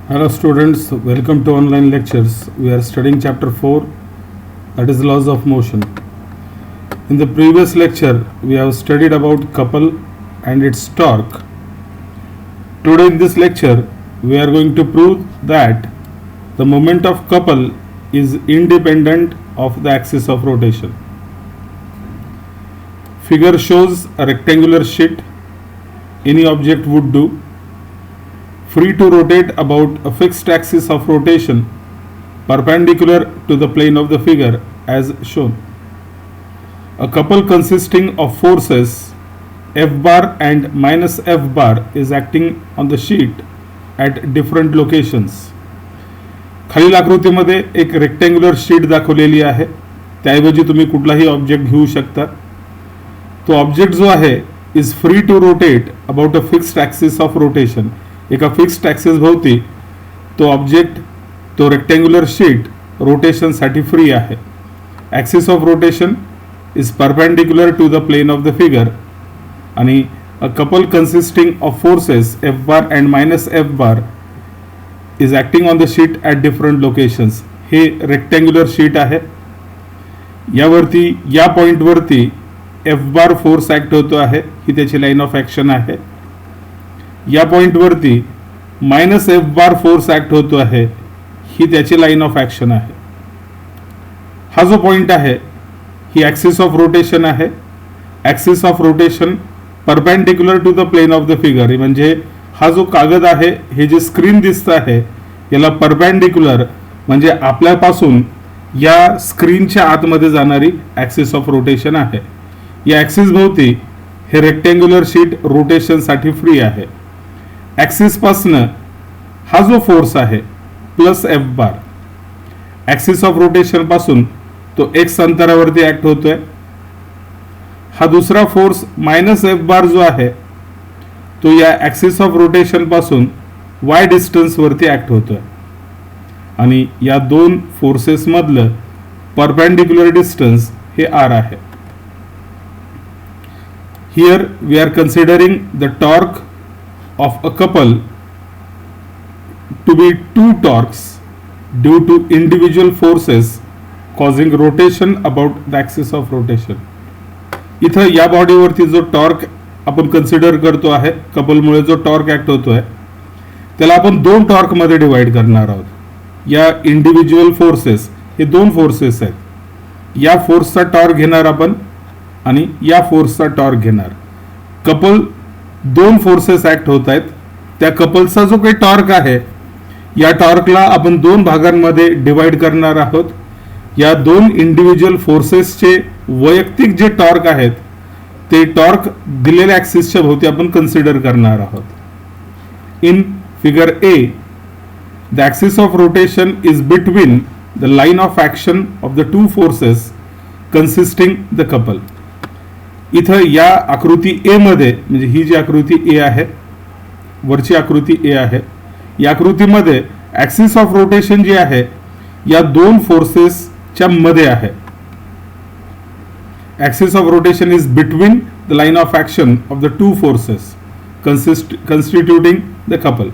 Hello students, welcome to online lectures. We are studying chapter 4, that is laws of motion. In the previous lecture we have studied about couple and its torque. Today in this lecture we are going to prove that the moment of couple is independent of the axis of rotation. Figure shows a rectangular sheet. Any object would do, free to rotate about a fixed axis of rotation perpendicular to the plane of the figure as shown. A couple consisting of forces F bar and minus F bar is acting on the sheet at different locations. खालील आकृतीमध्ये एक rectangular sheet दाखवलेली आहे. त्याऐवजी तुम्ही कुठलाही object घेऊ शकता. तो ऑब्जेक्ट जो आहे is free to rotate about a fixed axis of rotation. एका फिक्स्ड ॲक्सिस भोवती तो ऑब्जेक्ट, तो रेक्टँग्युलर शीट रोटेशनसाठी फ्री आहे. Axis of rotation is perpendicular to the plane of the figure आणि a couple consisting of forces F bar and minus F bar is acting on the sheet at different locations. हे rectangular sheet आहे. यावरती, या पॉईंटवरती F bar force act होतो आहे, ही त्याची line of action आहे. या पॉईंटवरती minus F bar force act होतो आहे, ही त्याची लाईन ऑफ ॲक्शन आहे. हा जो पॉईंट आहे ही ॲक्सिस ऑफ रोटेशन आहे. Axis of rotation perpendicular to the plane of the figure. म्हणजे हा जो कागद आहे, हे जे स्क्रीन दिसतं आहे याला परपेंडिक्युलर म्हणजे आपल्यापासून या स्क्रीनच्या आतमध्ये जाणारी ॲक्सिस ऑफ रोटेशन आहे. या ॲक्सिस भोवती हे रेक्टँग्युलर शीट रोटेशनसाठी फ्री आहे. ॲक्सिस पासनं हा जो फोर्स आहे plus f bar, axis of rotation पासून तो एक्स अंतरावरती ॲक्ट होतोय. हा दुसरा फोर्स मायनस एफ बार जो आहे तो या ॲक्सिस ऑफ रोटेशन पासून वाय डिस्टन्स वरती ॲक्ट होतोय आणि या दोन फोर्सेस मधलं परपेंडिक्युलर डिस्टन्स हे आर आहे. Here we are considering the torque of a couple to be two torques due to individual forces causing rotation about the axis of rotation. इथं या बॉडीवरती जो टॉर्क आपण कन्सिडर करतो आहे, कपलमुळे जो टॉर्क ऍक्ट होतोय त्याला आपण दोन टॉर्क मध्ये डिवाइड करणार आहोत. या इंडिव्हिज्युअल फोर्सेस, हे दोन फोर्सेस आहेत. या फोर्सचा टॉर्क घेणार आपण आणि या फोर्सचा टॉर्क घेणार. कपल दोन फोर्सेस ऍक्ट होत आहेत. त्या कपलचा जो काही टॉर्क आहे या टॉर्कला आपण दोन भागांमध्ये डिवाइड करणार आहोत. या दोन इंडिव्हिज्युअल फोर्सेसचे वैयक्तिक जे टॉर्क आहेत ते टॉर्क दिलेल्या ॲक्सिसच्या भोवती आपण कन्सिडर करणार आहोत. In figure A the axis of rotation is between the line of action of the two forces consisting the couple. इथं या आकृती ए मध्ये, म्हणजे ही जी आकृती ए आहे, वरची आकृती ए आहे, या आकृतीमध्ये ॲक्सिस ऑफ रोटेशन जी आहे या दोन फोर्सेसच्या मध्ये आहे. Axis of rotation is between the line of action of the two forces constituting the couple.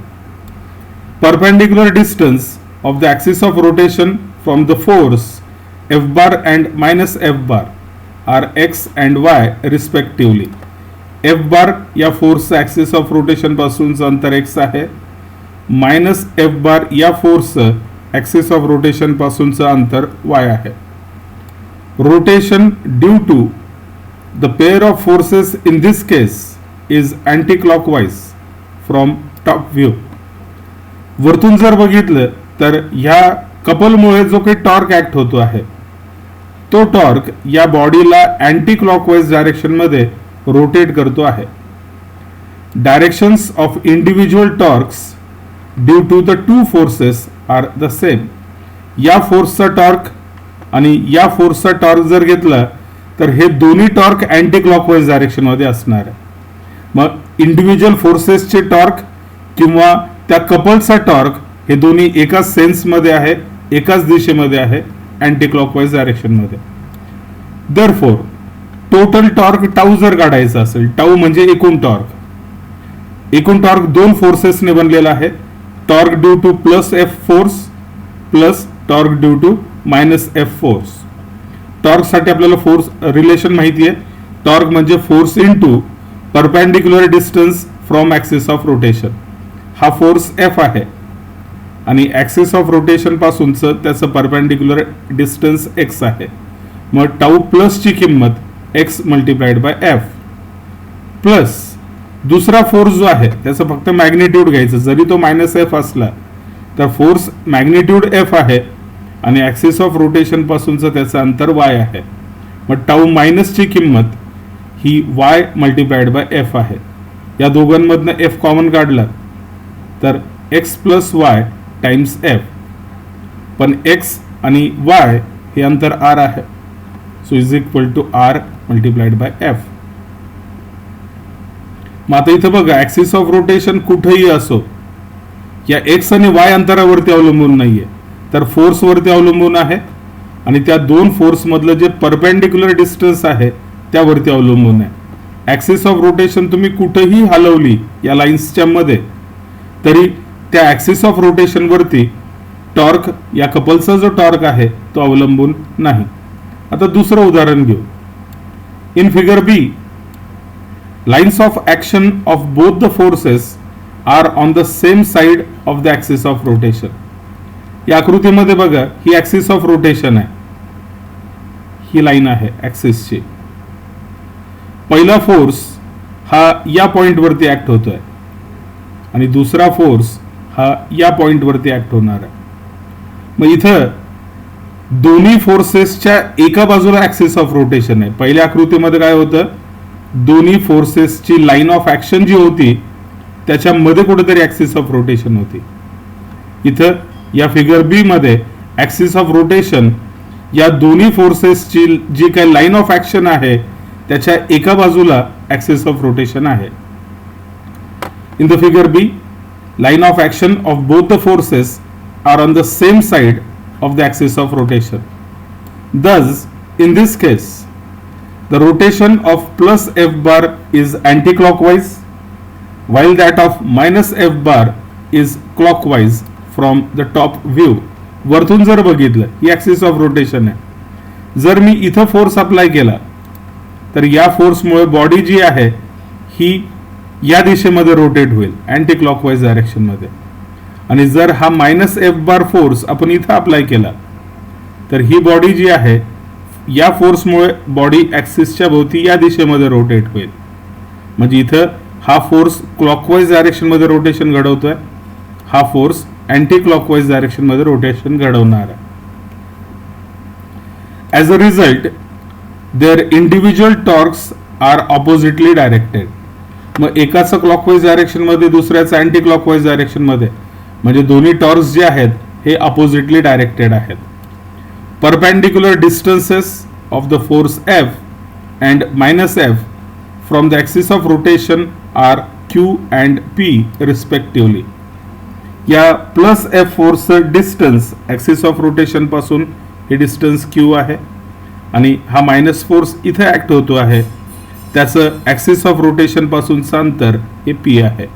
Perpendicular distance of the axis of rotation from the force F bar and minus F bar are x and y respectively. F bar या फोर्सचं axis of rotation पासूनचं अंतर x आहे. Minus F bar या फोर्सचं axis of rotation पासूनचं अंतर y आहे. Rotation due to the pair of forces in this case is anti clockwise from top view. वरतून जर बघितलं तर ह्या कपलमुळे जो काही टॉर्क ऍक्ट होतो आहे तो टॉर्क या बॉडीला अँटी क्लॉकवाईज डायरेक्शन मध्ये रोटेट करतो आहे. Directions of individual torques due to the two forces are the same. या फोर्सचा टॉर्क आणि या फोर्सचा टॉर्क जर घेतला तर हे दोन्ही टॉर्क अँटी क्लॉकवाईज डायरेक्शन मध्ये असणार आहे. मग इंडिव्हिज्युअल फोर्सेसचे टॉर्क किंवा त्या कपलचा टॉर्क हे दोन्ही एकाच सेन्स मध्ये आहे, एकाच दिशेमध्ये आहे, अँटी क्लॉकवाईज डायरेक्शन मध्ये. देअरफॉर टोटल टॉर्क टाऊ जर काढायचा असेल, टाऊ म्हणजे एकूण टॉर्क, एकूण टॉर्क दोन फोर्सेसने बनलेला आहे. Torque due to plus f force plus torque due to minus f force. Torque साठी आपल्याला फोर्स रिलेशन माहिती आहे. टॉर्क म्हणजे force into perpendicular distance from axis of rotation. हा फोर्स एफ आहे आणि ऍक्सिस ऑफ रोटेशन पासूनचं त्याचं परपेंडिक्युलर डिस्टन्स एक्स आहे. मग टाऊ प्लस ची किंमत x multiplied by F plus दुसरा फोर्स जो आहे त्याचं फक्त मॅग्निट्यूड घ्यायचं. जरी तो मायनस एफ असला तर फोर्स मॅग्निट्यूड एफ आहे आणि ऍक्सिस ऑफ रोटेशन पासूनचं त्याचं अंतर वाय आहे. मग टाऊ मायनस ची किंमत ही वाय मल्टिप्लाइड बाय एफ आहे. या दोघांमधनं एफ कॉमन काढला तर x plus y times f. पण एक्स आणि वाय हे अंतर आर आहे. So is equal to r multiplied by f. मग आता इथं बघा ऍक्सिस ऑफ रोटेशन कुठेही असो या एक्स आणि वाय अंतरावरती अवलंबून नाहीये तर फोर्स वरती अवलंबून आहे आणि त्या दोन फोर्स मधलं जे परपेंडिक्युलर डिस्टन्स आहे त्यावरती अवलंबून आहे. ऍक्सिस ऑफ रोटेशन तुम्ही कुठेही हलवली या लाईन्सच्या मध्ये तरी त्या ऍक्सिस ऑफ रोटेशन वरती टॉर्क या कपलचा जो टॉर्क आहे तो अवलंबून नाही. आता दुसरं उदाहरण घेऊ. In figure b lines of action of both the forces are on the same side of the axis of rotation. या आकृतीमध्ये बघा ही ऍक्सिस ऑफ रोटेशन आहे. ही लाईन आहे ऍक्सिसची. पहिला फोर्स हा या पॉइंट वरती ऍक्ट होतोय आणि दुसरा फोर्स हा या पॉइंट वरती ऍक्ट होणार आहे. मग इथं दोन्ही फोर्सेसच्या एका बाजूला ऍक्सिस ऑफ रोटेशन आहे. पहिल्या आकृतीमध्ये काय होतं दोन्ही फोर्सेसची लाईन ऑफ ऍक्शन जी होती त्याच्यामध्ये कुठेतरी ऍक्सिस ऑफ रोटेशन होती. इथं या फिगर बी मध्ये ऍक्सिस ऑफ रोटेशन या दोन्ही फोर्सेसची जी काही लाईन ऑफ ऍक्शन आहे त्याच्या एका बाजूला ऍक्सिस ऑफ रोटेशन आहे. In the figure b line of action of both the forces are on the same side of the axis of rotation. Thus, in this case, the rotation of plus f bar is anti-clockwise, while that of minus f bar is clockwise from the top view. वरतून जर बघितलं ही axis of rotation आहे. जर मी इथं force apply केला तर या फोर्समुळे body जी आहे ही या दिशेमध्ये रोटेट होईल अँटी क्लॉकवाईज डायरेक्शन मध्ये. आणि जर हा मायनस एफ बार फोर्स आपण इथं अप्लाय केला तर ही बॉडी जी आहे या फोर्समुळे बॉडी ऍक्सिसच्या भोवती या दिशेमध्ये रोटेट होईल. म्हणजे इथं हा फोर्स क्लॉकवाईज डायरेक्शन मध्ये रोटेशन घडवतोय, हा फोर्स अँटी क्लॉकवाईज डायरेक्शन मध्ये रोटेशन घडवणार आहे. As a result their individual torques are oppositely directed. मग एकाचं क्लॉकवाईज डायरेक्शन मध्ये दुसऱ्याचं अँटी क्लॉकवाईज डायरेक्शन मध्ये, म्हणजे दोन्ही टॉर्क्स जे आहेत हे ऑपोजिटली डायरेक्टेड आहेत. Perpendicular distances of the force F and minus F from the axis of rotation are Q and P respectively. या plus F force distance axis of rotation पासून हे डिस्टन्स Q आहे आणि हा मायनस फोर्स इथे act होतो आहे त्याचं ऍक्सिस ऑफ रोटेशन पासूनचं अंतर हे P आहे.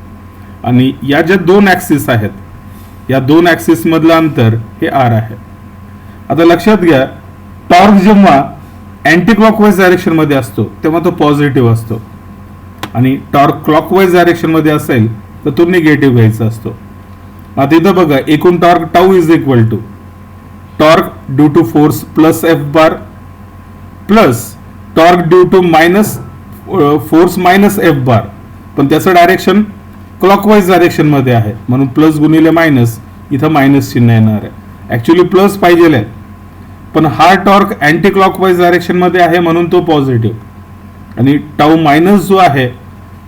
आणि या ज्या दोन ऍक्सिस आहेत या दोन ऍक्सिस मधलं अंतर हे R आहे. आता लक्षात घ्या टॉर्क जेव्हा अँटी क्लॉकवाईज डायरेक्शन मध्ये असतो तेव्हा तो पॉझिटिव्ह असतो आणि टॉर्क क्लॉकवाईज डायरेक्शन मध्ये असेल तर तो निगेटिव्ह घ्यायचा असतो. आता इथं बघा एकूण torque tau is equal to torque due to force plus f bar plus torque due to minus force minus F bar, पण त्याचं डायरेक्शन क्लॉकवाईज डायरेक्शन मध्ये आहे म्हणून प्लस गुणिले मायनस इथं मायनस चिन्ह येणार आहे. ऍक्च्युली प्लस पाहिजे आहे पण हा टॉर्क अँटी क्लॉकवाईज डायरेक्शन मध्ये आहे म्हणून तो पॉझिटिव्ह आणि टाऊ मायनस जो आहे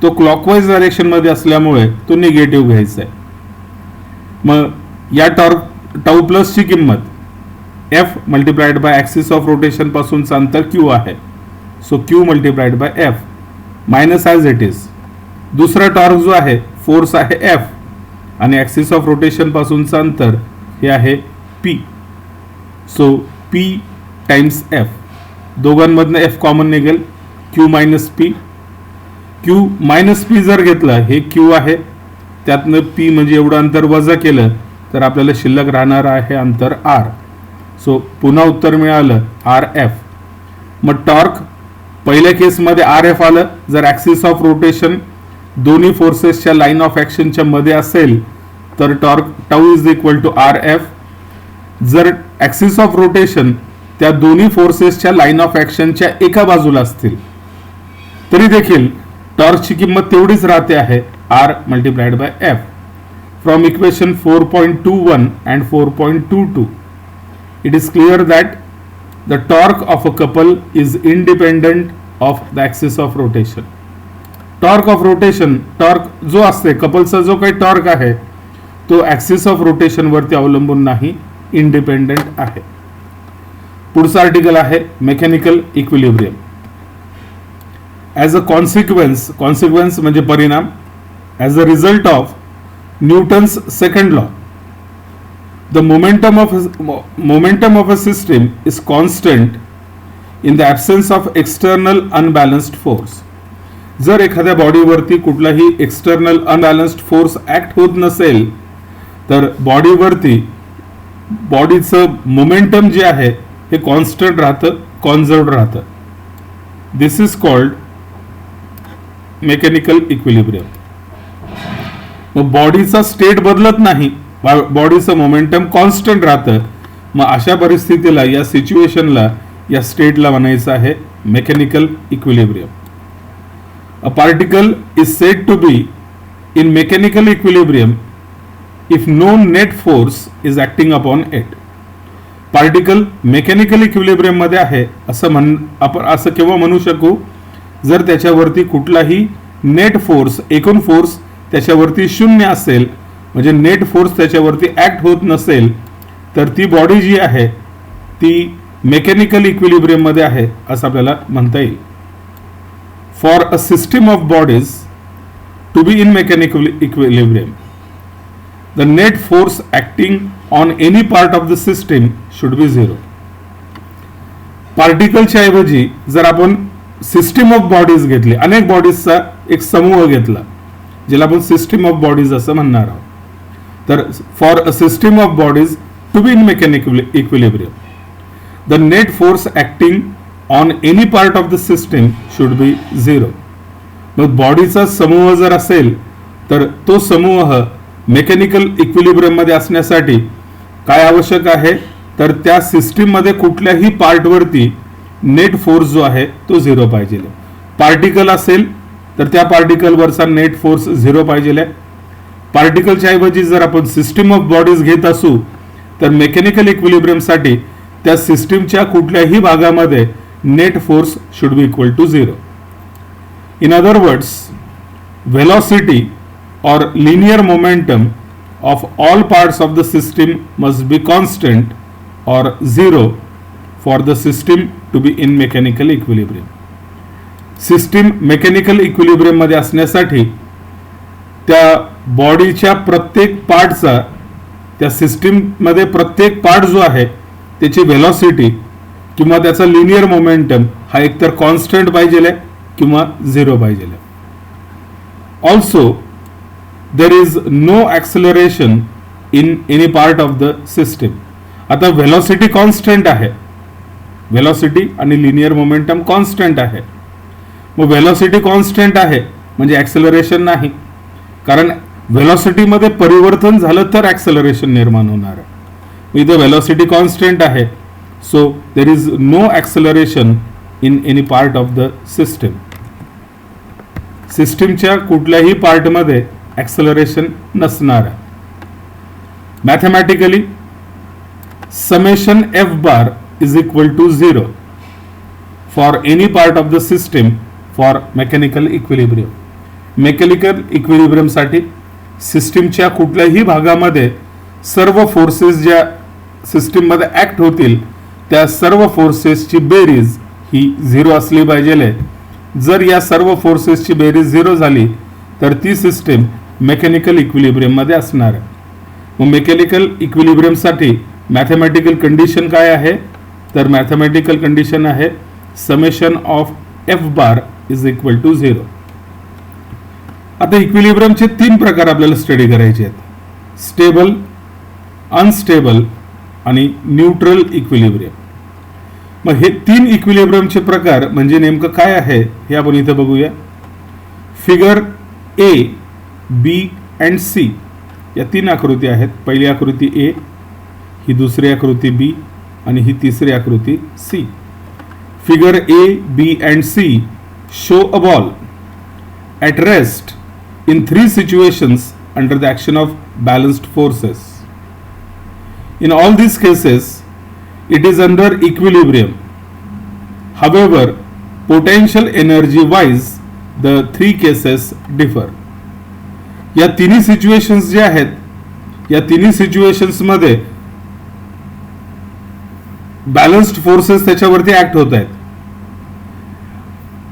तो क्लॉकवाईज डायरेक्शन मध्ये असल्यामुळे तो निगेटिव्ह घ्यायचा आहे. मग या टॉर्क टाऊ प्लस ची किंमत F multiplied by axis of rotation पासूनचं अंतर क्यू आहे. So q multiplied by F minus as it is. दुसरा टॉर्क जो आहे फोर्स आहे एफ आणि ऍक्सिस ऑफ रोटेशन पासूनचं अंतर हे आहे P. So P times F. दोघांमधनं F common निघेल Q minus P. Q minus P जर घेतला हे Q आहे त्यातनं पी म्हणजे एवढं अंतर वजा केलं तर आपल्याला शिल्लक राहणार आहे अंतर आर. सो पुन्हा उत्तर मिळालं आर एफ. मग टॉर्क पहिल्या केसमध्ये आर एफ आलं जर ॲक्सिस ऑफ रोटेशन दोन्ही फोर्सेसच्या लाईन ऑफ ॲक्शनच्या मध्ये असेल तर torque tau is equal to r f. जर ॲक्सिस ऑफ रोटेशन त्या दोन्ही फोर्सेसच्या लाईन ऑफ ॲक्शनच्या एका बाजूला असतील तरी देखील टॉर्कची किंमत तेवढीच राहते आहे r multiplied by f. From equation 4.21 and 4.22 it is clear that the torque of a couple is independent of the axis of rotation. Torque of rotation, torque जो असते कपलचा जो काही टॉर्क आहे तो ॲक्सिस ऑफ रोटेशन वरती अवलंबून नाही, independent आहे. पुढचं आर्टिकल आहे mechanical equilibrium. As a consequence म्हणजे परिणाम, as a result of Newton's second law the momentum of a system is constant in the absence of external unbalanced force. जर एखाद्या बॉडीवरती कुठलाही एक्सटर्नल अनबॅलन्स्ड फोर्स ऍक्ट होत नसेल तर बॉडीचं मोमेंटम जे आहे हे कॉन्स्टंट राहतं, कॉन्झर्व्ड राहतं. दिस इज कॉल्ड मेकॅनिकल इक्विलिब्रियम. मग बॉडीचा स्टेट बदलत नाही, बॉडीचं मोमेंटम कॉन्स्टंट राहतं. मग अशा परिस्थितीला, या सिच्युएशनला, या स्टेटला म्हणायचं आहे mechanical equilibrium. A particle is said to be in mechanical equilibrium if no net force is acting upon it. Particle mechanical equilibrium मध्ये आहे आपण असं केव्हा म्हणू शकू जर त्याच्यावरती कुठलाही नेट फोर्स, एकूण फोर्स त्याच्यावरती शून्य असेल, म्हणजे नेट फोर्स त्याच्यावरती ऍक्ट होत नसेल तर ती बॉडी जी आहे ती मेकॅनिकल इक्विलिब्रियम मध्ये आहे असं आपल्याला म्हणता येईल. For a system of bodies to be in mechanical equilibrium the net force acting on any part of the system should be zero. पार्टिकलच्या ऐवजी जर आपण सिस्टम ऑफ बॉडीज घेतली, अनेक बॉडीजचा एक समूह घेतला ज्याला आपण सिस्टम ऑफ बॉडीज असं म्हणणार आहोत, तर for a system of bodies to be in mechanical equilibrium the net force acting on any part of the system should be zero. मग बॉडीचा समूह जर असेल तर तो समूह मेकॅनिकल इक्विलिब्रियम मध्ये असण्यासाठी काय आवश्यक आहे तर त्या सिस्टीम मध्ये कुठल्याही पार्टवरती नेट फोर्स जो आहे तो झिरो पाहिजे. पार्टिकल असेल तर त्या पार्टिकलवरचा नेट फोर्स झिरो पाहिजे. पार्टिकलच्या ऐवजी जर आपण सिस्टम ऑफ बॉडीज घेत असू तर मेकॅनिकल इक्विलिब्रियम साठी त्या सिस्टीमच्या कुठल्याही भागामध्ये net force should be equal to zero. In other words, velocity or linear momentum of all parts of the system must be constant or zero for the system to be in mechanical equilibrium. System mechanical equilibrium मध्ये असण्यासाठी त्या बॉडीच्या प्रत्येक पार्टचा, त्या system मध्ये प्रत्येक part जो आहे त्याची व्हेलॉसिटी किंवा त्याचा लिनियर मोमेंटम हा एकतर कॉन्स्टंट पाहिजे किंवा झिरो पाहिजे. Also there is no acceleration in any part of the system. आता velocity constant आहे, velocity आणि linear momentum constant आहे. मग velocity constant आहे म्हणजे acceleration नाही, कारण velocity मध्ये परिवर्तन झालं तर acceleration निर्माण होणार आहे. इथे velocity constant आहे, so there is no acceleration in any part of the system. सिस्टीमच्या कुठल्याही पार्ट मध्ये ऍक्सलरेशन नसणार. Mathematically summation f bar is equal to zero for any part of the system for mechanical equilibrium. Mechanical equilibrium साठी सिस्टीमच्या कुठल्याही भागामध्ये सर्व forces ज्या सिस्टीम मध्ये ऍक्ट होतील त्या सर्व फोर्सेसची बेरीज ही झिरो असली पाहिजे. जर या सर्व फोर्सेसची बेरीज झिरो झाली तर ती सिस्टीम मेकॅनिकल इक्विलिब्रियम मध्ये असणार आहे. मग मेकॅनिकल इक्विलिब्रियम साठी मॅथमॅटिकल कंडिशन काय आहे तर मॅथमॅटिकल कंडिशन आहे summation of F bar is equal to zero. आता इक्विलिब्रियमचे 3 प्रकार आपल्याला स्टडी करायचे आहेत, स्टेबल, अनस्टेबल आणि न्यूट्रल इक्विलिब्रियम. मग हे 3 इक्विलिब्रियमचे प्रकार म्हणजे नेमकं काय आहे हे आपण इथे बघूया. Figure A, B and C या 3 आकृती आहेत. पहिली आकृती ए, ही दुसरी आकृती बी आणि ही तिसरी आकृती सी. Figure A, B and C show a ball at rest in 3 situations under the action of balanced forces. In all these cases, it is under equilibrium. However, potential energy wise, the 3 cases differ. या तिन्ही situations जे आहेत, या तिन्ही situations मध्ये balanced forces त्याच्यावरती act होत आहेत.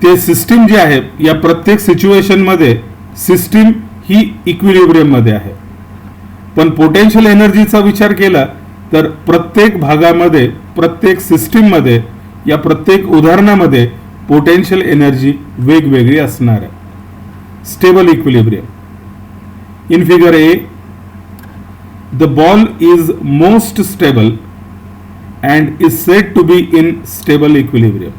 ते सिस्टीम जी आहे या प्रत्येक सिच्युएशन मध्ये सिस्टीम ही इक्विलिब्रियम मध्ये आहे. पण पोटेन्शियल एनर्जीचा विचार केला तर प्रत्येक भागामध्ये, प्रत्येक सिस्टीम मध्ये, या प्रत्येक उदाहरणामध्ये पोटेन्शियल एनर्जी वेगवेगळी असणार आहे. Stable equilibrium. In figure A, the ball is most stable and is said to be in stable equilibrium.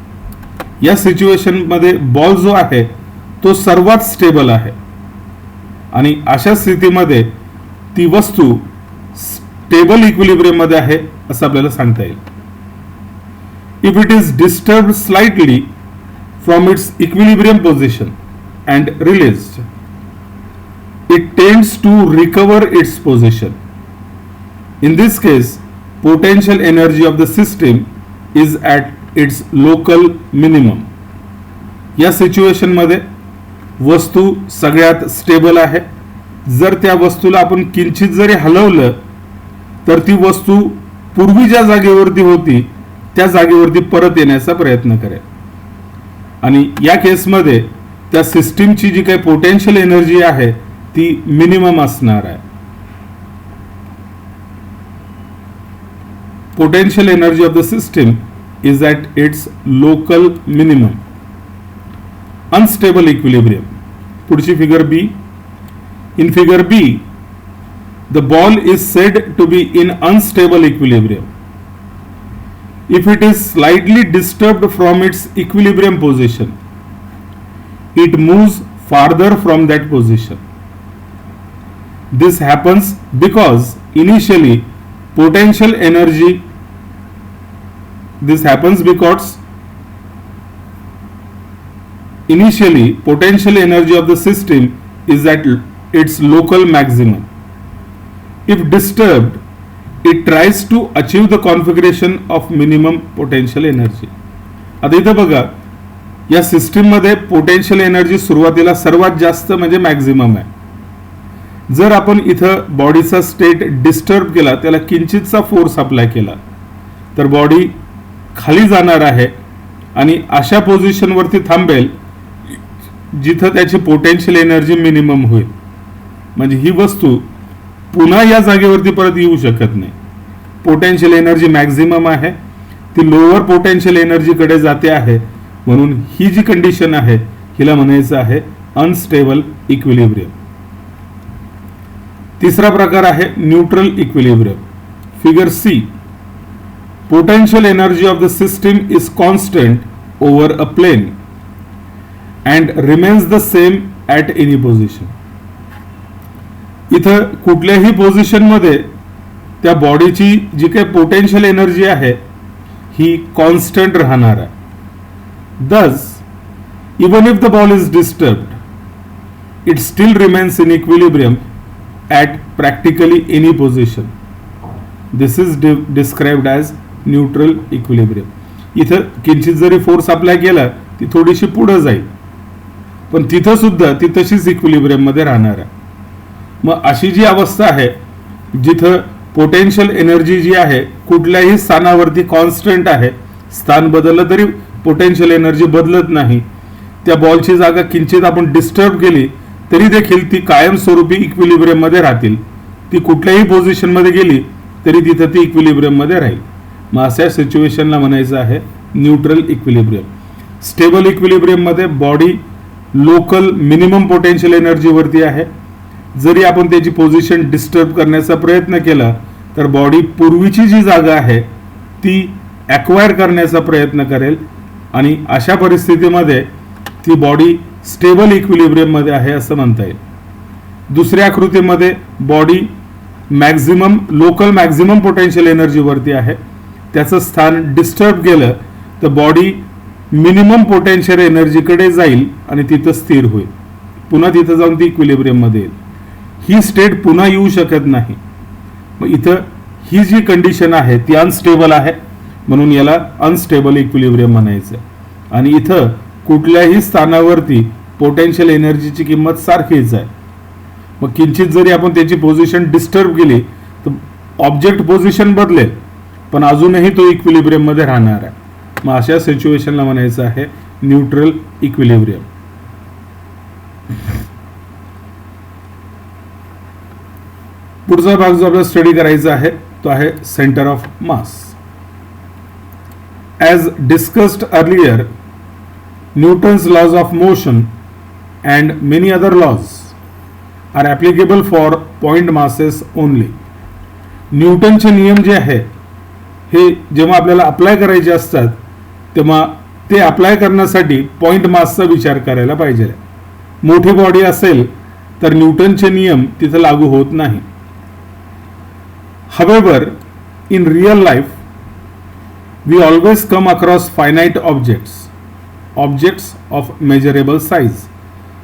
या सिच्युएशन मध्ये बॉल जो आहे तो सर्वात स्टेबल आहे आणि अशा स्थितीमध्ये ती वस्तू स्टेबल इक्विलिब्रियम मध्ये आहे असं आपल्याला सांगता येईल. If it is disturbed slightly from its equilibrium position and released, it tends to recover its position. In this case, potential energy of the system is at its local minimum. या situation मध्ये वस्तू सगळ्यात stable आहे. जर त्या वस्तूला आपण किंचित जरी हलवलं तर ती वस्तू पूर्वी ज्या जागेवरती होती त्या जागेवरती परत येण्याचा प्रयत्न करेल. आणि या केसमध्ये त्या सिस्टीमची जी काही पोटेन्शियल एनर्जी आहे ती मिनिमम असणार आहे. Potential energy of the system is at its local minimum. Unstable equilibrium. पुढची figure B. In figure B, the ball is said to be in unstable equilibrium. If it is slightly disturbed from its equilibrium position, it moves farther from that position. This happens because initially potential energy of the system is at its local maximum. If disturbed, it tries to achieve the configuration of minimum potential energy. आता इथं बघा, या system मध्ये potential energy सुरुवातीला सर्वात जास्त म्हणजे maximum आहे. जर आपण इथं बॉडीचा स्टेट डिस्टर्ब केला, त्याला किंचितचा फोर्स अप्लाय केला तर बॉडी खाली जाणार आहे आणि अशा पोझिशनवरती थांबेल जिथं त्याची पोटेन्शियल एनर्जी मिनिमम होईल. म्हणजे ही वस्तू पुन्हा या जागेवरती परत येऊ शकत नाही. पोटेन्शियल एनर्जी मॅक्झिमम आहे, ती लोअर पोटेन्शियल एनर्जी कडे जाते आहे. म्हणून ही जी कंडिशन आहे हिला म्हणायचं आहे अनस्टेबल इक्विलिब्रियम. तिसरा प्रकार आहे neutral equilibrium. Figure C, potential energy of the system is constant over a plane and remains the same at any position. इथं कुठल्याही पोझिशन मध्ये त्या बॉडीची जी काही पोटेन्शियल एनर्जी आहे ही कॉन्स्टंट राहणार आहे. Thus, even if the ball is disturbed, it still remains in equilibrium at practically any position. This is described as neutral equilibrium. इथं किंचित जरी फोर्स अप्लाय केला ती थोडीशी पुढे जाईल, पण तिथं सुद्धा ती तशीच इक्विलिब्रियम मध्ये राहणार आहे. मग अशी जी अवस्था आहे जिथं पोटेन्शियल एनर्जी जी आहे कुठल्याही स्थानावरती कॉन्स्टंट आहे, स्थान बदललं तरी पोटेन्शियल एनर्जी बदलत नाही, त्या बॉलची जागा किंचित आपण डिस्टर्ब केली तरी देखील ती कायमस्वरूपी इक्विलिब्रियम मध्ये राहतील. ती कुठल्याही पोझिशन मध्ये गेली तरी तिथं ती इक्विलिब्रियम मध्ये राहील. मग अशा सिच्युएशनला म्हणायचं आहे न्यूट्रल इक्विलिब्रियम. स्टेबल इक्विलिब्रियम मध्ये बॉडी लोकल मिनिमम पोटेन्शियल एनर्जीवरती आहे. जरी आपण त्याची पोझिशन डिस्टर्ब करण्याचा प्रयत्न केला तर बॉडी पूर्वीची जी जागा आहे ती ॲक्वायर करण्याचा प्रयत्न करेल आणि अशा परिस्थितीमध्ये ती बॉडी स्टेबल इक्विलिब्रियममध्ये आहे असं म्हणता येईल. दुसऱ्या आकृतीमध्ये बॉडी लोकल मॅक्झिमम पोटेन्शियल एनर्जीवरती आहे. त्याचं स्थान डिस्टर्ब केलं तर बॉडी मिनिमम पोटेन्शियल एनर्जीकडे जाईल आणि तिथं स्थिर होईल. पुन्हा तिथं जाऊन ती इक्विलिब्रियममध्ये येईल. ही स्टेट पुन्हा येऊ शकत नाही. मग इथं ही जी कंडिशन आहे ती अनस्टेबल आहे म्हणून याला अनस्टेबल इक्विलिब्रियम म्हणायचं. आणि इथं कुठल्याही स्थानावरती पोटेन्शियल एनर्जीची किंमत सारखीच आहे. मग किंचित जरी आपण त्याची पोझिशन डिस्टर्ब केली तर ऑब्जेक्ट पोझिशन बदलेल पण अजूनही तो इक्विलिब्रियम मध्ये राहणार आहे. मग अशा सिच्युएशनला म्हणायचं आहे न्यूट्रल इक्विलिब्रियम. पुढचा भाग जो आपल्याला स्टडी करायचा आहे तो आहे centre of mass. As discussed earlier, Newton's laws of motion and many other laws are applicable for point masses only. न्यूटनचे नियम जे आहे हे जेव्हा आपल्याला अप्लाय करायचे असतात तेव्हा ते अप्लाय करण्यासाठी पॉइंट मासचा विचार करायला पाहिजे. मोठी बॉडी असेल तर न्यूटनचे नियम तिथं लागू होत नाही. However, in real life, we always come across finite objects of measurable size.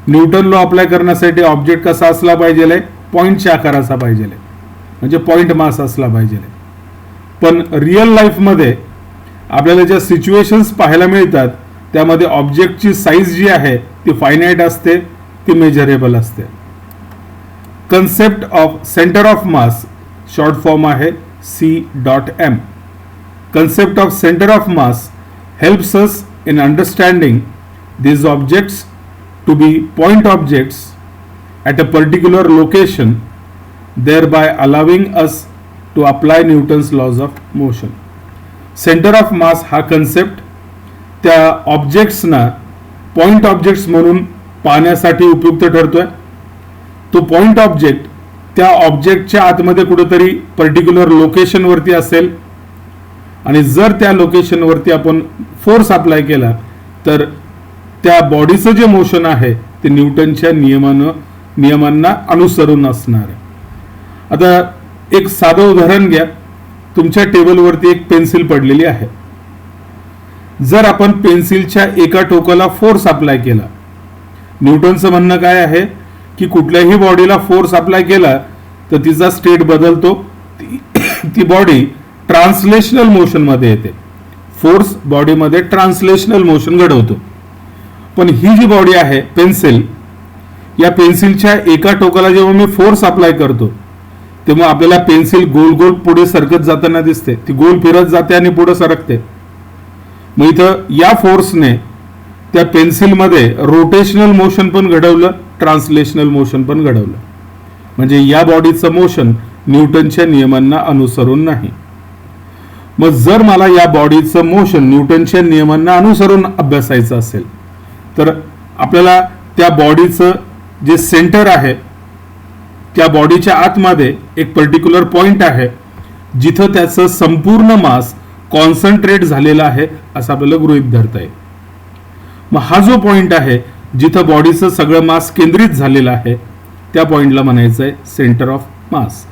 Newton law apply करण्यासाठी ऑब्जेक्ट कसा असला पाहिजे, पॉइंटच्या आकाराचा पाहिजे, म्हणजे पॉइंट मास असला पाहिजे. पण रिअल लाईफमध्ये आपल्याला ज्या सिच्युएशन्स पाहायला मिळतात त्यामध्ये ऑब्जेक्टची साईज जी आहे ती फायनाईट असते, ती मेजरेबल असते. Concept of centre of mass short form आहे C.M. Concept of center of mass helps us in understanding these objects to be point objects at a particular location, thereby allowing us to apply Newton's laws of motion. Center of mass हा concept त्या ऑब्जेक्ट्सना point objects म्हणून पाहण्यासाठी उपयुक्त ठरतोय. तो point object त्या ऑब्जेक्टच्या आतमध्ये कुठेतरी पर्टिक्युलर लोकेशनवरती असेल आणि जर त्या लोकेशनवरती आपण फोर्स अप्लाय केला तर त्या बॉडीचं जे मोशन आहे ते न्यूटनच्या नियमांना अनुसरून असणार आहे. आता एक साधं उदाहरण घ्या. तुमच्या टेबलवरती एक पेन्सिल पडलेली आहे. जर आपण पेन्सिलच्या एका टोकाला फोर्स अप्लाय केला, न्यूटनचं म्हणणं काय आहे की कुठल्याही बॉडीला फोर्स अप्लाय केला तर तिचा स्टेट बदलतो, ती बॉडी ट्रान्सलेशनल मोशन मध्ये येते. फोर्स बॉडीमध्ये ट्रान्सलेशनल मोशन घडवतो. पण ही जी बॉडी आहे पेन्सिल, या पेन्सिलच्या एका टोकाला जेव्हा मी फोर्स अप्लाय करतो तेव्हा आपल्याला पेन्सिल गोल गोल पुढे सरकत जाताना दिसते. ती गोल फिरत जाते आणि पुढे सरकते. मग इथं या फोर्सने त्या पेन्सिलमध्ये रोटेशनल मोशन पण घडवलं, ट्रान्सलेशनल मोशन पण घडवलं. म्हणजे या बॉडीचं मोशन न्यूटनच्या नियमांना अनुसरून नाही. मग जर मला या बॉडीचं मोशन न्यूटनच्या नियमांना अनुसरून अभ्यासायचं असेल तर आपल्याला त्या बॉडीचं जे सेंटर आहे त्या बॉडीच्या आतमध्ये एक पर्टिक्युलर पॉइंट आहे जिथं त्याचं संपूर्ण मास कॉन्सन्ट्रेट झालेला आहे असं आपल्याला गृहीत धरता येईल. मग हा जो पॉइंट आहे जिथं बॉडीचं सगळं मास केंद्रित झालेलं आहे त्या पॉइंटला म्हणायचं आहे सेंटर ऑफ मास.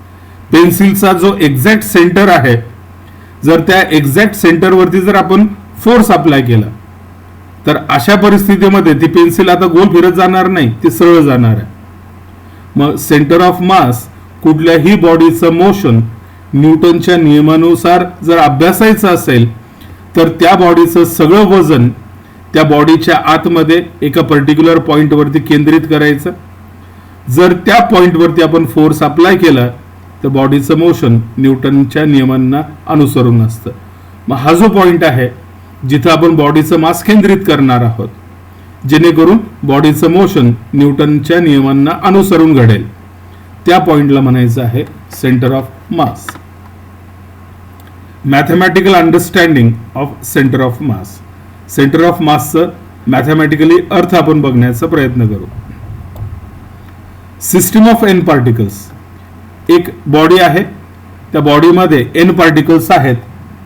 पेन्सिलचा जो एक्झॅक्ट सेंटर आहे, जर त्या एक्झॅक्ट सेंटरवरती जर आपण फोर्स अप्लाय केला तर अशा परिस्थितीमध्ये ती पेन्सिल आता गोल फिरत जाणार नाही, ती सरळ जाणार आहे. मग सेंटर ऑफ मास कुठल्याही बॉडीचं मोशन न्यूटनच्या नियमानुसार जर अभ्यासायचं असेल तर त्या बॉडीचं सगळं वजन त्या बॉडीच्या आतमध्ये एका पर्टिक्युलर पॉइंटवरती केंद्रित करायचं. जर त्या पॉइंटवरती आपण फोर्स अप्लाय केला तर बॉडीचं मोशन न्यूटनच्या नियमांना अनुसरून असतं. मग हा जो पॉइंट आहे जिथं आपण बॉडीचं मास केंद्रित करणार आहोत जेणेकरून बॉडीचं मोशन न्यूटनच्या नियमांना अनुसरून घडेल, त्या पॉइंटला म्हणायचं आहे centre of mass. Mathematical understanding of centre of mass. Centre of मासचं मॅथमॅटिकली अर्थ आपण बघण्याचा प्रयत्न करू. System of N particles. एक बॉडी आहे, त्या बॉडीमध्ये एन पार्टिकल्स आहेत,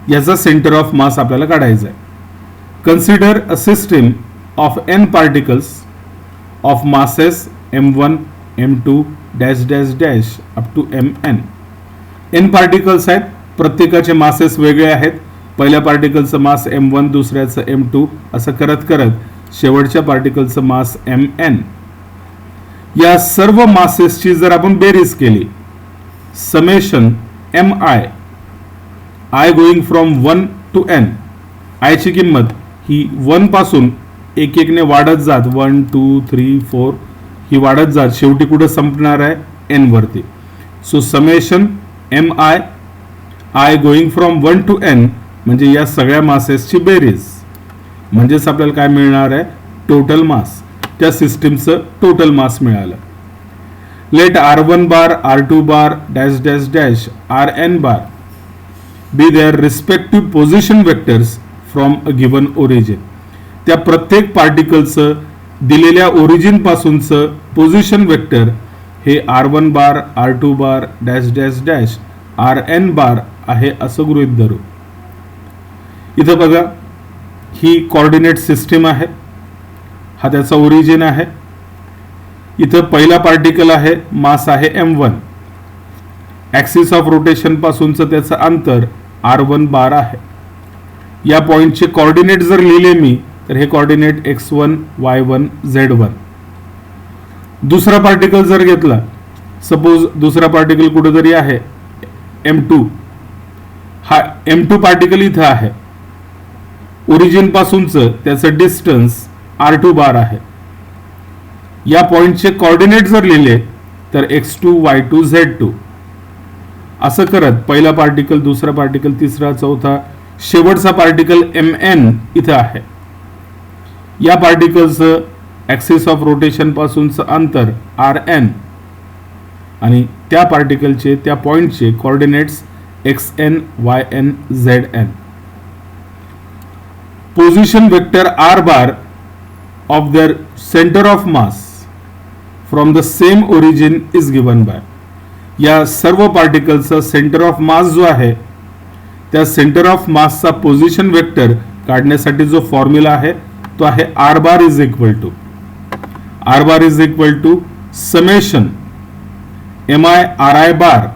याचा सेंटर ऑफ मास आपल्याला काढायचा आहे. Consider a system of N particles of masses m1 m2 dash dash dash up to mn. N particles आहेत, प्रत्येकाचे मासेस वेगळे आहेत. पहिल्या पार्टिकलचं मास m1, दुसऱ्याचं m2, असं करत करत शेवटच्या पार्टिकलचं मास mn. या सर्व मासेसची जर आपण बेरीज केली, summation mi, i going from 1 to n, i ची किंमत ही 1 पासून एक एकने वाढत जात, 1 2 3 4 ही वाढत जात, शेवटी कुठे संपणार आहे, n वरती. So summation mi, i going from 1 to n म्हणजे या सगळ्या मासेसची बेरीज, म्हणजेच आपल्याला काय मिळणार आहे, टोटल मास. त्या सिस्टीमचं टोटल मास मिळालं. Let r1 bar, r2 bar dash dash dash rn bar be their respective position vectors from a given origin. त्या प्रत्येक पार्टिकलचं दिलेल्या ओरिजिन पासूनचं पोझिशन वेक्टर हे r1 bar, r2 bar dash dash dash rn बार आहे असं गृहीत धरू. इथं बघा, ही कोऑर्डिनेट सिस्टीम आहे, हा त्याचा ओरिजिन आहे. इथं पहिला पार्टिकल आहे, मास आहे m1, ऍक्सिस ऑफ रोटेशन पासूनचं त्याचं अंतर r1 बार आहे. या पॉइंटचे कोऑर्डिनेट जर लिहिले मी तर हे कोऑर्डिनेट x1 y1 z1. दुसरा पार्टिकल जर घेतला, सपोज दुसरा पार्टिकल कुठेतरी आहे m2, हा m2 पार्टिकल इथं आहे, ओरिजिन पासूनचं त्याचं डिस्टन्स r2 बार आहे. या पॉइंटचे कोऑर्डिनेट जर लिहिले तर x2 y2 z2. असं करत पहिला पार्टिकल, दुसरा पार्टिकल, तिसरा, चौथा, शेवटचा पार्टिकल mn इथं आहे. या पार्टिकलचं ऍक्सिस ऑफ रोटेशन पासूनचं अंतर rn आणि त्या पार्टिकलचे, त्या पॉइंटचे coordinates xn yn zn. Position vector r bar of their center of mass from the same origin is given by. या सर्व पार्टिकलचा सेंटर ऑफ मास जो आहे, त्या सेंटर ऑफ मासचा पोझिशन वेक्टर काढण्यासाठी जो फॉर्म्युला आहे तो आहे r bar is equal to summation mi ri bar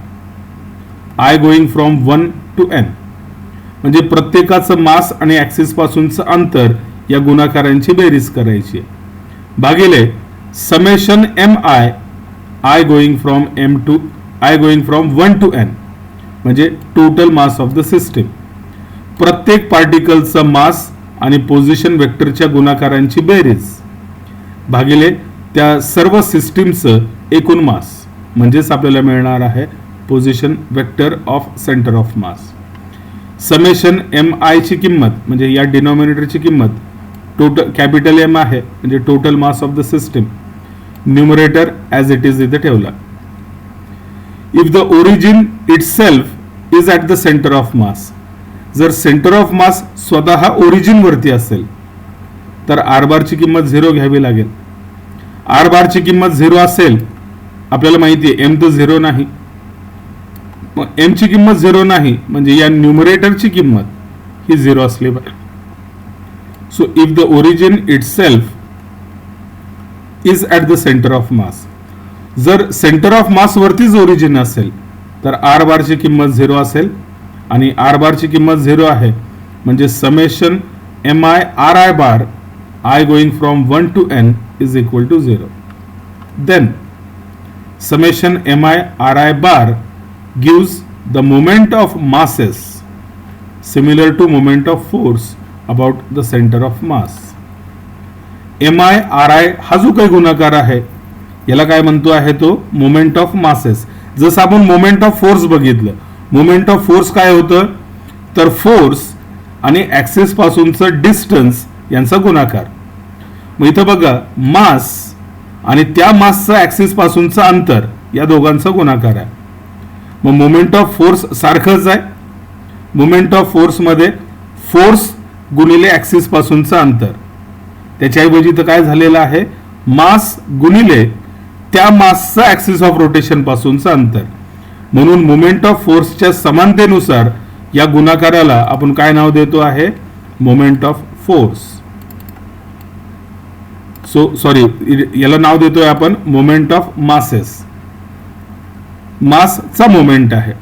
i going from 1 to n. म्हणजे प्रत्येकाचं मास आणि ऍक्सिस पासूनचं अंतर या गुणाकारांची बेरीज करायची, भागिले summation mi i going from m2 1 to n म्हणजे total mass of the system. प्रत्येक पार्टिकलचं मास आणि पोझिशन वेक्टरच्या गुणाकारांची बेरीज भागिले त्या सर्व सिस्टीमचं एकूण मास, म्हणजेच आपल्याला मिळणार आहे position vector of centre of mass. Summation mi ची किंमत म्हणजे या डिनॉमिनेटरची किंमत टोटल कॅपिटल M आहे, म्हणजे total mass of the system. Numerator as it is इथे ठेवला. If the origin itself is at the centre of मास. जर सेंटर ऑफ मास स्वतः ओरिजिन वरती असेल तर r बारची किंमत 0 घ्यावी लागेल. r बारची किंमत 0 असेल, आपल्याला माहिती आहे m तर 0 नाही, मग m ची किंमत 0 नाही म्हणजे या न्यूमरेटरची किंमत ही 0 असली पाहिजे. So if the origin itself is at the centre of मास, जर सेंटर ऑफ मास वरतीच ओरिजिन असेल तर r बारची किंमत 0 असेल आणि r बारची किंमत 0 आहे म्हणजे summation mi ri bar i going from 1 to n is equal to 0. Then summation mi ri bar gives the moment of masses similar to moment of force about the center of mass. mi ri हा जो काही गुणाकार आहे याला काय म्हणतो आहे तो मोमेंट ऑफ मासेस. जसं आपण मोमेंट ऑफ फोर्स बघितलं, मोमेंट ऑफ फोर्स काय होतं तर फोर्स आणि ऍक्सिस पासूनचं डिस्टन्स यांचा गुणाकार. मग इथं बघा मास आणि त्या मासचं ऍक्सिस पासूनचं अंतर या दोघांचा गुणाकार आहे. मग मोमेंट ऑफ फोर्स सारखंच आहे. मोमेंट ऑफ फोर्स मध्ये फोर्स गुणिले ऍक्सिस पासूनचं अंतर, त्याच्याऐवजी तर काय झालेलं आहे, मास गुणिले त्या मासचा ऍक्सिस ऑफ रोटेशन पासूनचं अंतर. म्हणून मोमेंट ऑफ फोर्सच्या समानतेनुसार या गुणाकाराला आपण काय नाव देतो आहे, मोमेंट ऑफ फोर्स. याला नाव देतोय आपण मोमेंट ऑफ मासेस. मासचा मोमेंट आहे.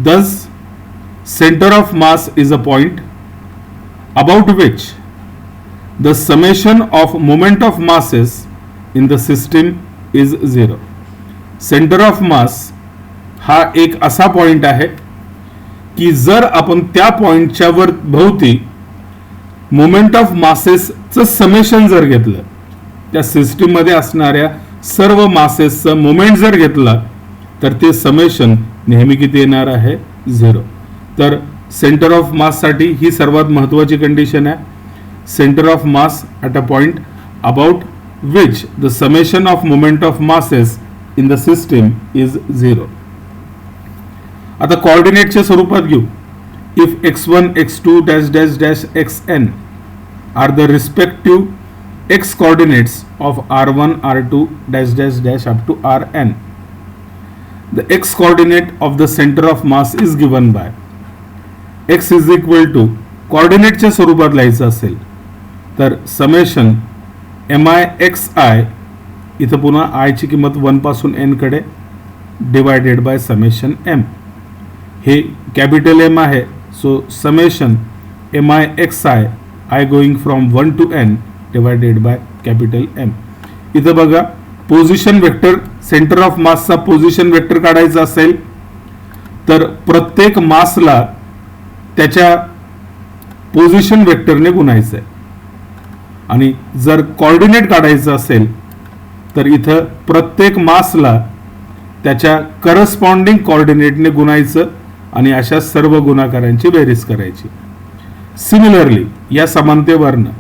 Thus, center of mass is a point about which the summation of moment of masses in the system is 0. Center of mass हा एक असा पॉइंट आहे की जर आपण त्या पॉइंटच्या वर भोवती मोमेंट ऑफ मासेसचं समेशन जर घेतलं, त्या सिस्टीम मध्ये असणाऱ्या सर्व मासेसचं मोमेंट जर घेतला, तर ते समेशन नेहमी किती येणार आहे, 0. तर सेंटर ऑफ मास साठी ही सर्वात महत्वाची कंडिशन आहे. Centre of mass at a point about which the summation of moment of masses in the system is 0. आता कोऑर्डिनेटच्या स्वरूपात घेऊ. If x1 x2 dash dash dash xn are the respective x coordinates of r1 r2 dash dash dash up to rn, the x coordinate of the center of mass is given by x is equal to coordinate च्या स्वरूपात लिहायचं असेल तर summation mi xi, इथं पुन्हा i ची किंमत 1 पासून n कडे, डिवायडेड बाय समेशन m. हे कॅपिटल M आहे, so summation mi xi i going from 1 to n divided by capital M. इथं बघा पोझिशन वेक्टर, सेंटर ऑफ मासचा पोझिशन वेक्टर काढायचा असेल तर प्रत्येक मासला त्याच्या पोझिशन वेक्टरने गुणायचं आहे. आणि जर कोऑर्डिनेट काढायचं असेल तर इथं प्रत्येक मासला त्याच्या करस्पॉन्डिंग कोऑर्डिनेटने गुणायचं आणि अशा सर्व गुणाकारांची बेरीज करायची. सिमिलरली या समानतेवरनं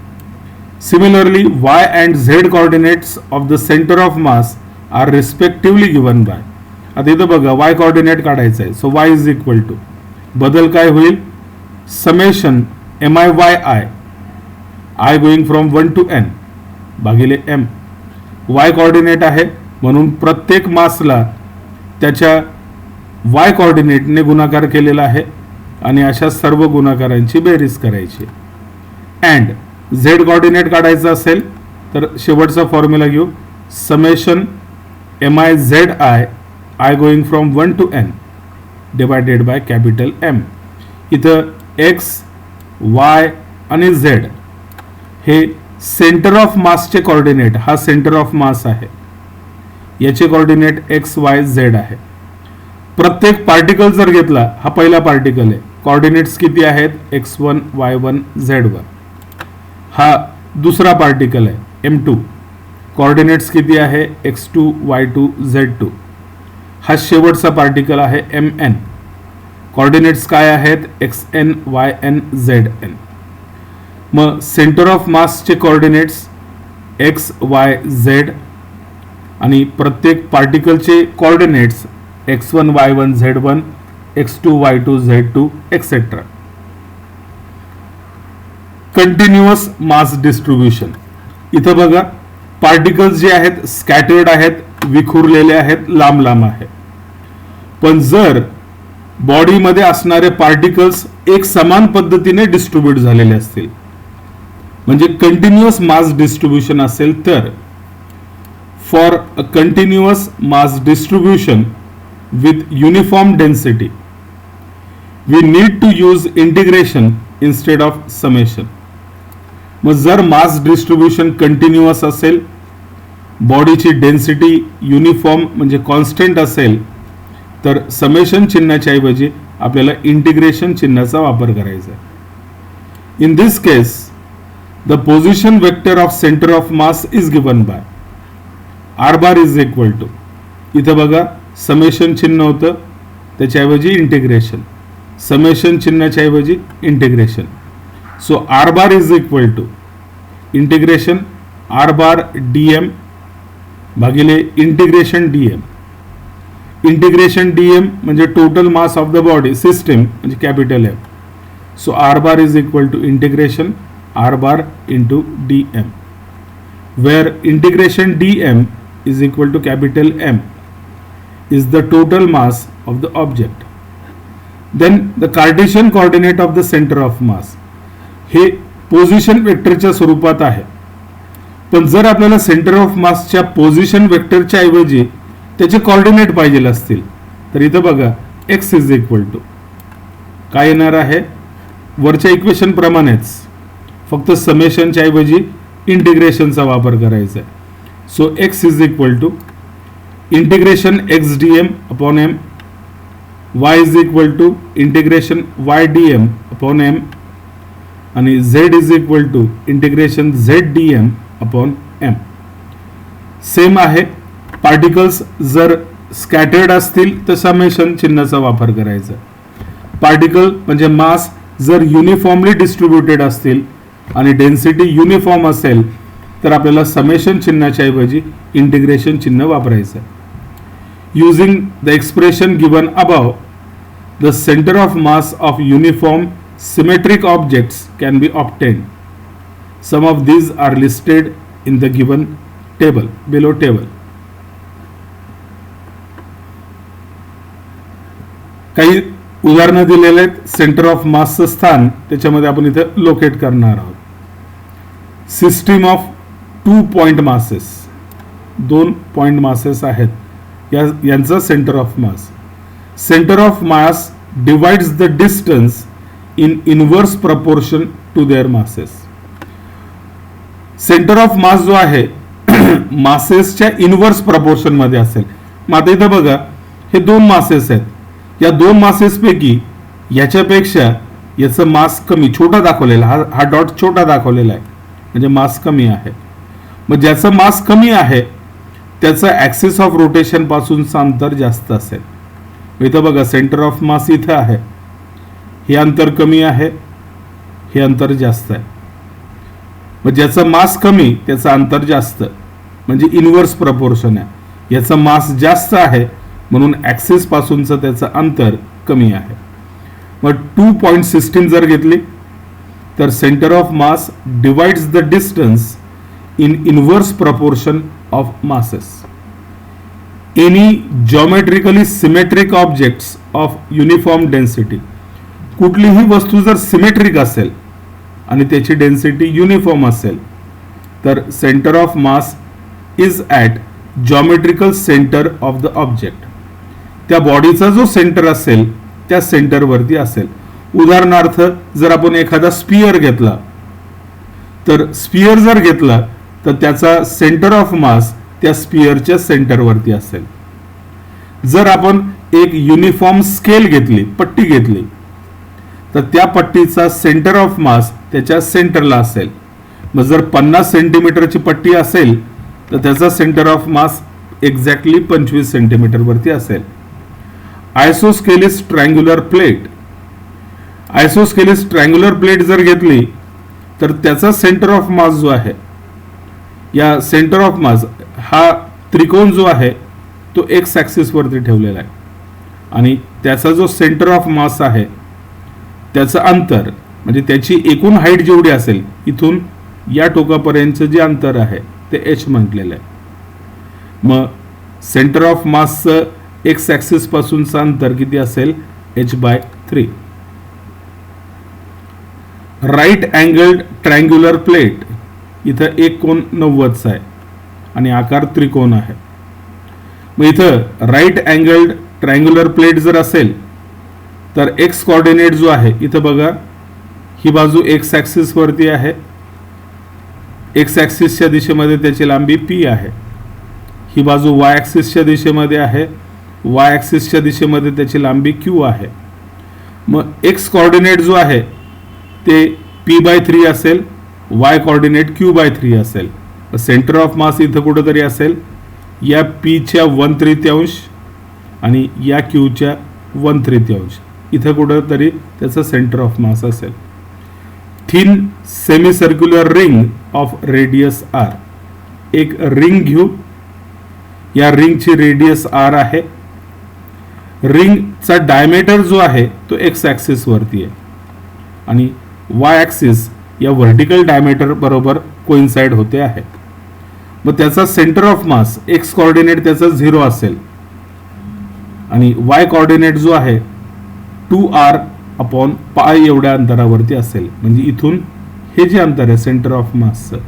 Similarly, y and z coordinates of the center of mass are respectively given by. आता इथं बघा y coordinate काढायचा आहे, so y is equal to बदल काय होईल, summation miyi i going from 1 to n भागिले m. y coordinate आहे म्हणून प्रत्येक मासला त्याच्या y coordinateने गुणाकार केलेला आहे आणि अशा सर्व गुणाकारांची बेरीज करायची. अँड z कोऑर्डिनेट काढायचा असेल तर शेवटचा फॉर्म्युला घेऊ, summation mizi i going from 1 to n divided by capital M. इथं x, y आणि z हे सेंटर ऑफ मासचे कोऑर्डिनेट, हा सेंटर ऑफ मास आहे, याचे कोऑर्डिनेट x, y, z आहे. प्रत्येक पार्टिकल जर घेतला, हा पहिला पार्टिकल आहे, कोऑर्डिनेट्स किती आहेत, x1, y1, z1. हा दुसरा पार्टिकल आहे m2, कोऑर्डिनेट्स किती आहे, x2, y2, z2. हा शेवटचा पार्टिकल आहे mn, कोऑर्डिनेट्स काय आहेत, xn, yn, zn. मग सेंटर ऑफ मासचे कोऑर्डिनेट्स x, y, z आणि प्रत्येक पार्टिकलचे coordinates x1, y1, z1, x2, y2, z2 etcetera. Continuous mass distribution. इथं बघा पार्टिकल्स जे आहेत स्कॅटर्ड आहेत, विखुरलेले आहेत, लांब लांब आहे. पण जर बॉडीमध्ये असणारे पार्टिकल्स एक समान पद्धतीने डिस्ट्रीब्यूट झालेले असतील, म्हणजे कंटिन्युअस मास डिस्ट्रीब्युशन असेल, तर for a continuous mass distribution with uniform density we need to use integration instead of summation. मग जर मास डिस्ट्रीब्युशन कंटिन्युअस असेल, बॉडीची डेन्सिटी युनिफॉर्म म्हणजे कॉन्स्टंट असेल, तर समेशन चिन्हाच्या ऐवजी आपल्याला इंटिग्रेशन चिन्हाचा वापर करायचा आहे. In this case the position vector of centre of mass is given by R bar is equal to, इथं बघा समेशन चिन्ह होतं, त्याच्याऐवजी इंटिग्रेशन, समेशन चिन्हाच्या ऐवजी integration. So r bar is equal to integration r bar dm भागिले integration dm. Integration dm म्हणजे total mass of the body system म्हणजे capital M. So r bar is equal to integration r bar into dm, where integration dm is equal to capital M is the total mass of the object. Then the Cartesian coordinate of the center of mass हे position वेक्टरच्या स्वरूपात आहे. पण जर आपल्याला centre of मासच्या position वेक्टरच्या ऐवजी त्याचे कोऑर्डिनेट पाहिजे असतील तर इथं बघा x इज इक्वल टू काय येणार आहे, वरच्या इक्वेशन प्रमाणेच फक्त समेशनच्या ऐवजी इंटिग्रेशनचा वापर करायचा आहे. So x is equal to integration x dm upon m, y is equal to integration y dm upon m आणि z is equal to integration z dm upon m. Same आहे. पार्टिकल्स जर scattered असतील तर summation चिन्हाचा वापर करायचा. Particle म्हणजे मास जर युनिफॉर्मली डिस्ट्रीब्युटेड असतील आणि डेन्सिटी युनिफॉर्म असेल तर आपल्याला समेशन चिन्हाच्या ऐवजी इंटिग्रेशन चिन्ह वापरायचं. Using the expression given above, the centre of mass of uniform symmetric objects can be obtained. Some of these are listed in the given table, below table. काही उदाहरणं दिलेले आहेत सेंटर ऑफ मासचं स्थान, त्याच्यामध्ये आपण इथे लोकेट करणार आहोत. System of 2 point masses, 2 point masses आहेत, यांचा centre of mass. Centre of mass divides the distance in inverse proportion to their masses. Centre of मास जो आहे मासेसच्या इनवर्स प्रपोर्शन मध्ये असेल. मग आता इथं बघा हे 2 मासेस आहेत. या 2 मासेस पैकी याच्यापेक्षा याचं मास कमी, छोटा दाखवलेला, हा डॉट छोटा दाखवलेला आहे म्हणजे मास कमी आहे. मग ज्याचं मास कमी आहे त्याचं ऍक्सिस ऑफ रोटेशन पासूनचं अंतर जास्त असेल. इथं बघा सेंटर ऑफ मास इथं आहे, हे अंतर कमी आहे, हे अंतर जास्त आहे. मग ज्याचं मास कमी त्याचं अंतर जास्त म्हणजे इनवर्स प्रपोर्शन आहे. याचं मास जास्त आहे म्हणून ऍक्सिस पासूनचं त्याचं अंतर कमी आहे. मग 2 पॉइंट सिस्टीम जर घेतली तर centre of mass divides the distance in inverse proportion of masses. Any geometrically symmetric objects of uniform density, कुठलीही वस्तू जर सिमेट्रिक असेल आणि त्याची डेन्सिटी युनिफॉर्म असेल तर centre of mass is at geometrical centre of the object. त्या बॉडीचा जो सेंटर असेल त्या सेंटरवरती असेल. उदाहरणार्थ जर आपण एखादा स्पियर घेतला तर स्पियर जर घेतला तर त्याचा सेंटर ऑफ मास त्या स्पियरच्या सेंटरवरती असेल. जर आपण एक युनिफॉर्म स्केल घेतली, पट्टी घेतली, तर त्या पट्टीचा सेंटर ऑफ मास त्याच्या सेंटरला असेल. मग जर 50 सेंटीमीटरची पट्टी असेल तर त्याचा centre of mass exactly 25 centimetre वरती असेल. आयसोस्केलिस ट्रायंग्युलर प्लेट, आयसोस्केलिस ट्रायंग्युलर प्लेट जर घेतली तर त्याचा सेंटर ऑफ मास जो आहे, या सेंटर ऑफ मास हा त्रिकोण जो आहे तो एक्स ऍक्सिस वरती ठेवलेला आहे आणि त्याचा जो सेंटर ऑफ मास आहे त्याचं अंतर म्हणजे त्याची एकूण हाईट जेवढी असेल इथून या टोकापर्यंतचं जे अंतर आहे ते h म्हटलेलं आहे. मग सेंटर ऑफ मासचं एक्स ऍक्सिस पासूनचं अंतर किती असेल, h/3. राईट अँगल्ड ट्रायंग्युलर प्लेट, इथं एक कोन 90चा आहे आणि आकार त्रिकोण आहे. मग इथं राईट अँगल्ड ट्रायंग्युलर प्लेट जर असेल तर एक्स कोऑर्डिनेट जो आहे इथं बघा ही बाजू एक्स ऍक्सिस वरती आहे, एक्स ऍक्सिसच्या दिशेमध्ये त्याची लांबी p आहे. ही बाजू y ऍक्सिसच्या दिशेमध्ये आहे, y ऍक्सिसच्या दिशेमध्ये त्याची लांबी q आहे. मग एक्स कोऑर्डिनेट जो आहे ते p/3 असेल, y कोऑर्डिनेट q/3 असेल. सेंटर ऑफ मास इथं कुठेतरी असेल या p च्या 1/3 आणि या q च्या 1/3. इथं कुठेतरी त्याचा सेंटर ऑफ मास असेल. Thin semi circular ring of radius r, एक रिंग घेऊ, या रिंगची रेडियस r आहे. रिंगचा डायमीटर जो आहे तो एक्स ऍक्सिस वरती आहे आणि y ऍक्सिस या व्हर्टिकल डायमीटर बरोबर कोइन्साइड होते आहे. मग त्याचा centre of mass x coordinate त्याचा 0 असेल आणि वाय कोऑर्डिनेट जो आहे 2r/π एवढ्या अंतरावरती असेल. म्हणजे इथून हे जे अंतर आहे सेंटर ऑफ मासचं,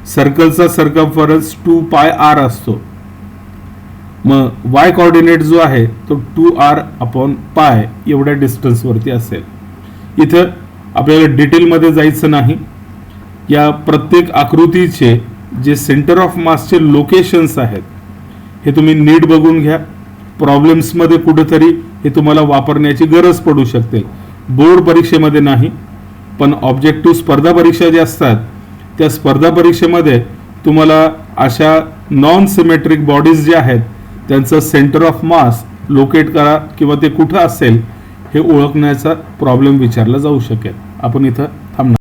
सर्कलचा सर्कम्फरन्स 2πr असतो. मग वाय कोऑर्डिनेट जो आहे तो 2r/π एवढ्या डिस्टन्स वरती असेल. इथं आपल्याला डिटेलमध्ये जायचं नाही. या प्रत्येक आकृतीचे जे सेंटर ऑफ मासचे लोकेशन्स आहेत हे तुम्ही नीट बघून घ्या. प्रॉब्लेम्समध्ये कुठेतरी हे तुम्हाला वापरण्याची गरज पडू शकते. बोर्ड परीक्षेमध्ये नाही, पण ऑब्जेक्टिव्ह स्पर्धा परीक्षा ज्या असतात त्या स्पर्धा परीक्षेमध्ये तुम्हाला अशा नॉन सिमेट्रिक बॉडीज ज्या आहेत त्यांचं सेंटर ऑफ मास लोकेट करा किंवा ते कुठं असेल हे ओळखण्याचा प्रॉब्लेम विचारला जाऊ शकेल. आपण इथं थांबणार.